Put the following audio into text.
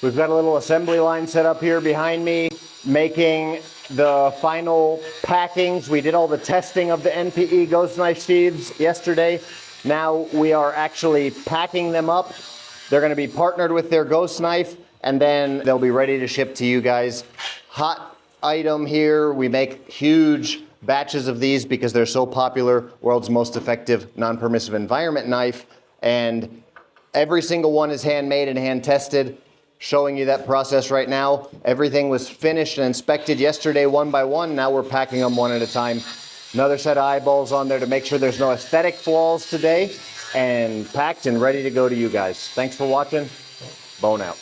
We've got a little assembly line set up here behind me, making the final packings. We did all the testing of the NPE ghost knife sheaths yesterday. Now we are actually packing them up. They're going to be partnered with their ghost knife, and then they'll be ready to ship to you guys. Hot item here. We make huge batches of these because they're so popular. World's most effective non-permissive environment knife. And every single one is handmade and hand tested. Showing you that process right now. Everything was finished and inspected yesterday one by one. Now we're packing them one at a time. Another set of eyeballs on there to make sure there's no aesthetic flaws today. And packed and ready to go to you guys. Thanks for watching. Bone out.